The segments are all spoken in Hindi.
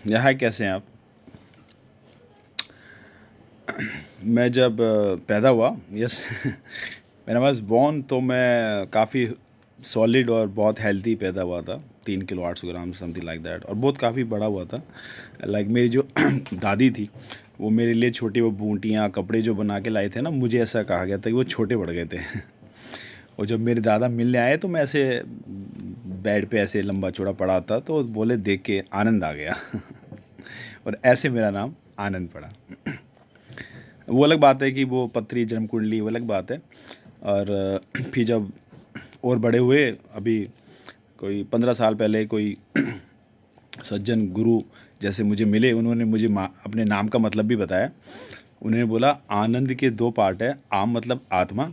यहाँ कैसे हैं आप? मैं जब पैदा हुआ, yes when I was born, तो मैं काफ़ी सॉलिड और बहुत हेल्दी पैदा हुआ था। 3 kilo 800 gram something like that, और बहुत काफ़ी बड़ा हुआ था। लाइक मेरी जो दादी थी, वो मेरे लिए छोटी वो बूटियाँ कपड़े जो बना के लाए थे ना, मुझे ऐसा कहा गया था कि वो छोटे पड़ गए थे। और जब मेरे दादा मिलने आए तो मैं ऐसे बेड पे ऐसे लंबा चौड़ा पड़ा था, तो बोले देख के आनंद आ गया। और ऐसे मेरा नाम आनंद पड़ा। वो अलग बात है कि वो पत्री जन्म कुंडली वो अलग बात है। और फिर जब और बड़े हुए, अभी कोई 15 साल पहले कोई सज्जन गुरु जैसे मुझे मिले, उन्होंने मुझे अपने नाम का मतलब भी बताया। उन्होंने बोला आनंद के 2 पार्ट है, आम मतलब आत्मा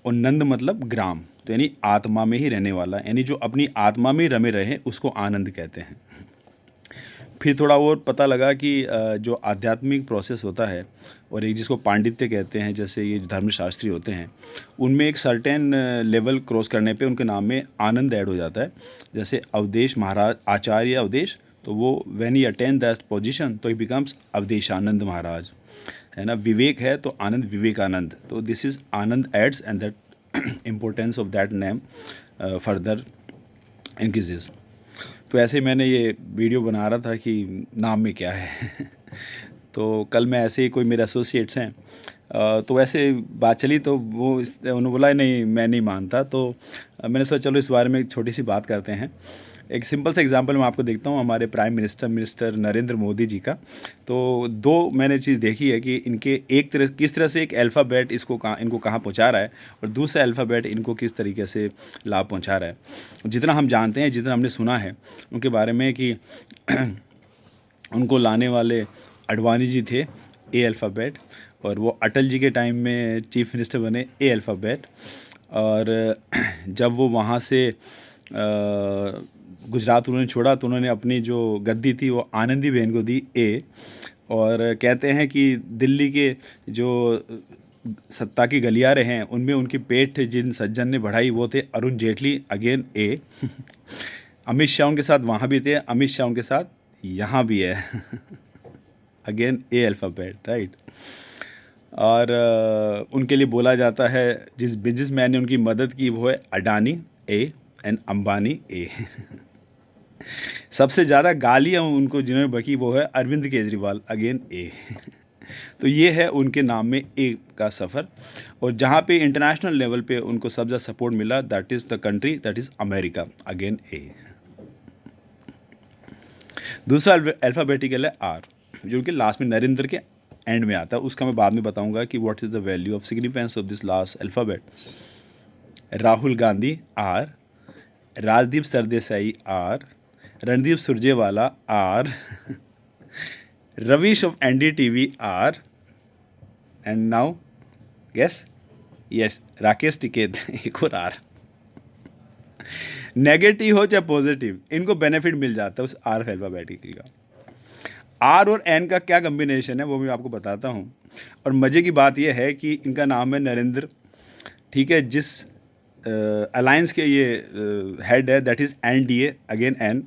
और नंद मतलब ग्राम। तो यानी आत्मा में ही रहने वाला, यानी जो अपनी आत्मा में ही रमे रहे उसको आनंद कहते हैं। फिर थोड़ा और पता लगा कि जो आध्यात्मिक प्रोसेस होता है और एक जिसको पांडित्य कहते हैं, जैसे ये धर्मशास्त्री होते हैं, उनमें एक सर्टेन लेवल क्रॉस करने पे उनके नाम में आनंद ऐड हो जाता है। जैसे अवधेश महाराज, आचार्य अवधेश, तो वो when he attain that position तो ही बिकम्स अवधेशानंद महाराज, है ना। विवेक है तो आनंद विवेकानंद, तो this is Anand adds and that importance of that name further increases. तो ऐसे ही मैंने ये वीडियो बना रहा था कि नाम में क्या है। तो कल मैं ऐसे ही, कोई मेरे एसोसिएट्स हैं, तो वैसे बात चली, तो वो उन्होंने बोला नहीं मैं नहीं मानता। तो मैंने सोचा चलो इस बारे में एक छोटी सी बात करते हैं। एक सिंपल सा एग्जांपल मैं आपको देखता हूँ हमारे प्राइम मिनिस्टर नरेंद्र मोदी जी का। तो दो मैंने चीज़ देखी है कि इनके एक तरह किस तरह से एक अल्फ़ाबेट इनको कहाँ पहुँचा रहा है, और दूसरा अल्फ़ाबेट इनको किस तरीके से लाभ पहुँचा रहा है। जितना हम जानते हैं, जितना हमने सुना है उनके बारे में कि उनको लाने वाले अडवाणी जी थे ए अल्फ़ाबेट, और वो अटल जी के टाइम में चीफ मिनिस्टर बने ए अल्फ़ाबेट। और जब वो वहाँ से गुजरात उन्होंने छोड़ा तो उन्होंने अपनी जो गद्दी थी वो आनंदीबेन को दी ए। और कहते हैं कि दिल्ली के जो सत्ता की गलियारे हैं उनमें उनकी पेठ जिन सज्जन ने बढ़ाई वो थे अरुण जेटली, अगेन ए। अमित शाह उनके साथ वहाँ भी थे, अमित शाह उनके साथ यहाँ भी है। अगेन ए अल्फ़ाबेट, राइट। और उनके लिए बोला जाता है, जिस बिजनेसमैन ने उनकी मदद की वो है अडानी ए एंड अंबानी ए। सबसे ज़्यादा गालियाँ उनको जिन्होंने बकी वो है अरविंद केजरीवाल, अगेन ए। तो ये है उनके नाम में ए का सफ़र। और जहाँ पे इंटरनेशनल लेवल पे उनको सबसे ज़्यादा सपोर्ट मिला, that is the country, that is America, again A. दूसरा अल्फ़ाबेटिकल है आर, जो उनके लास्ट में नरेंद्र के एंड में आता है। उसका मैं बाद में बताऊंगा कि what is the value of significance of this last alphabet. Rahul Gandhi R, Rajdeep Sardesai R, Randeep Surjewala R, Ravish of NDTV R, and now guess, yes, Rakesh Tikait एक और आर। नेगेटिव हो चाहे पॉजिटिव, इनको बेनिफिट मिल जाता है उस आर अल्फ़ाबेटिकल का। आर और एन का क्या कम्बिनेशन है वो मैं आपको बताता हूँ। और मज़े की बात यह है कि इनका नाम है नरेंद्र, ठीक है। जिस अलायंस के ये हेड है that is NDA, again N.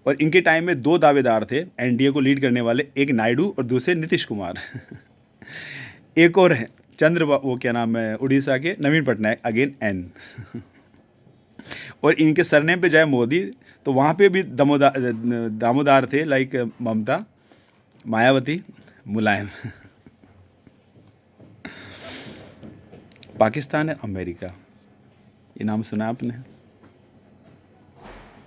और इनके टाइम में 2 दावेदार थे एनडीए को लीड करने वाले, एक नायडू और दूसरे नीतीश कुमार। एक और है वो क्या नाम है, उड़ीसा के नवीन पटनायक, अगेन एन। और इनके सरनेम पे जाए मोदी, तो वहाँ पे भी दामोदार थे, लाइक ममता, मायावती, मुलायम। पाकिस्तान है अमेरिका, ये नाम सुना आपने,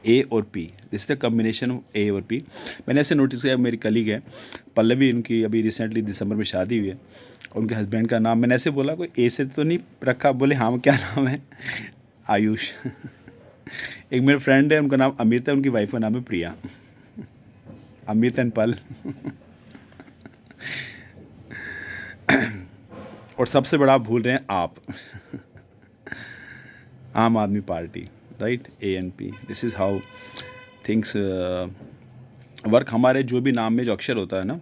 ए और P, this the combination of A और पी। मैंने ऐसे नोटिस किया, मेरी कलीग है पल्लवी, उनकी अभी रिसेंटली दिसंबर में शादी हुई है, और उनके हस्बैंड का नाम मैंने ऐसे बोला कोई ए से तो नहीं रखा, बोले हाँ क्या नाम है, आयुष। एक मेरे फ्रेंड है, उनका नाम अमित है, उनकी वाइफ का नाम है प्रिया। अमित एंड पल। और सबसे बड़ा आप भूल रहे हैं आप। Aam Aadmi Party, right, A N P. This is how things work. हमारे जो भी नाम में जो अक्षर होता है ना,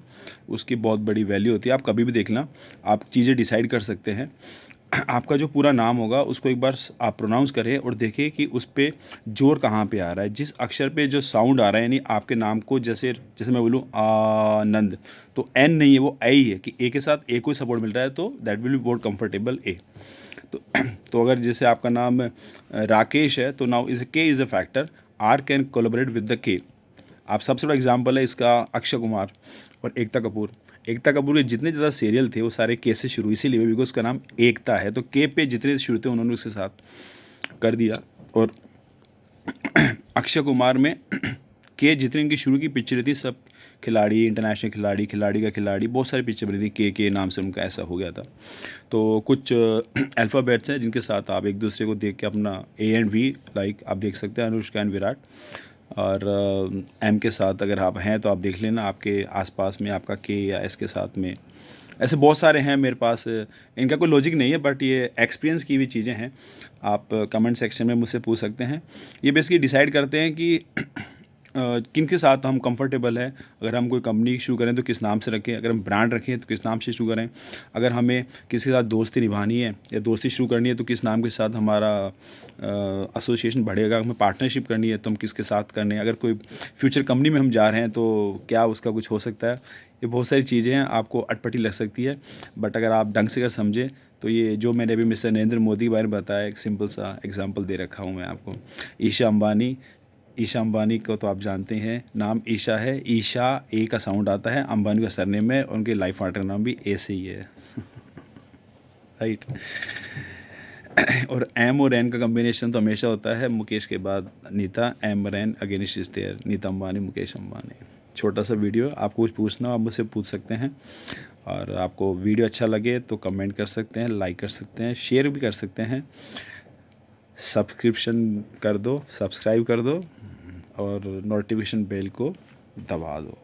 उसकी बहुत बड़ी वैल्यू होती है। आप कभी भी देखना, आप चीज़ें डिसाइड कर सकते हैं आपका जो पूरा नाम होगा उसको एक बार आप प्रोनाउंस करें और देखिए कि उस पे ज़ोर कहाँ पे आ रहा है, जिस अक्षर पे जो साउंड आ रहा है, यानी आपके नाम को जैसे जैसे मैं बोलूँ आनंद, तो एन नहीं है, वो ए ही है कि ए के साथ ए को ही सपोर्ट मिल रहा है, तो that will be more comfortable eh. तो तो अगर जैसे आपका नाम राकेश है, तो now is K is a factor, R can collaborate with the K. आप सबसे बड़ा एग्जांपल है इसका अक्षय कुमार और एकता कपूर। एकता कपूर के जितने ज़्यादा सीरियल थे वो सारे के से शुरू, इसीलिए बिकॉज उसका नाम एकता है, तो के पे जितने शुरू थे उन्होंने उसके साथ कर दिया। और अक्षय कुमार में के जितनी इनकी शुरू की पिक्चरें थी सब खिलाड़ी, इंटरनेशनल खिलाड़ी, खिलाड़ी का खिलाड़ी, बहुत सारी पिक्चर बनी थी के नाम से उनका ऐसा हो गया था। तो कुछ अल्फ़ाबेट्स हैं जिनके साथ आप एक दूसरे को देख के अपना ए एंड वी, लाइक आप देख सकते हैं अनुष्का एंड विराट, और एम के साथ अगर आप हैं तो आप देख लेना आपके आसपास में आपका के या एस के साथ में, ऐसे बहुत सारे हैं मेरे पास। इनका कोई लॉजिक नहीं है, बट ये एक्सपीरियंस की हुई चीज़ें हैं। आप कमेंट सेक्शन में मुझसे पूछ सकते हैं। ये बेसिकली डिसाइड करते हैं कि किन के साथ हम कंफर्टेबल हैं। अगर हम कोई कंपनी शुरू करें तो किस नाम से रखें, अगर हम ब्रांड रखें तो किस नाम से शुरू करें, अगर हमें किसी के साथ दोस्ती निभानी है या दोस्ती शुरू करनी है तो किस नाम के साथ हमारा एसोसिएशन बढ़ेगा, हमें पार्टनरशिप करनी है तो हम किसके साथ करने हैं, अगर कोई फ्यूचर कंपनी में हम जा रहे हैं तो क्या उसका कुछ हो सकता है। ये बहुत सारी चीज़ें हैं, आपको अटपटी लग सकती है, बट अगर आप ढंग से अगर समझें तो ये जो मैंने अभी मिस्टर नरेंद्र मोदी के बारे में बताया, एक सिंपल सा एग्जांपल दे रखा हूँ मैं आपको। ईशा अंबानी को तो आप जानते हैं, नाम ईशा है, ईशा ए का साउंड आता है, अंबानी का सरनेम है, उनके लाइफ पार्टनर का नाम भी ए से ही है। राइट। और एम और एन का कॉम्बिनेशन तो हमेशा होता है, मुकेश के बाद नीता, एम और N against is there, Nita Ambani, Mukesh Ambani. छोटा सा वीडियो, आपको कुछ पूछना हो आप मुझसे पूछ सकते हैं, और आपको वीडियो अच्छा लगे तो कमेंट कर सकते हैं, लाइक कर सकते हैं, शेयर भी कर सकते हैं, सब्सक्रिप्शन कर दो, सब्सक्राइब कर दो, और नोटिफिकेशन बेल को दबा दो।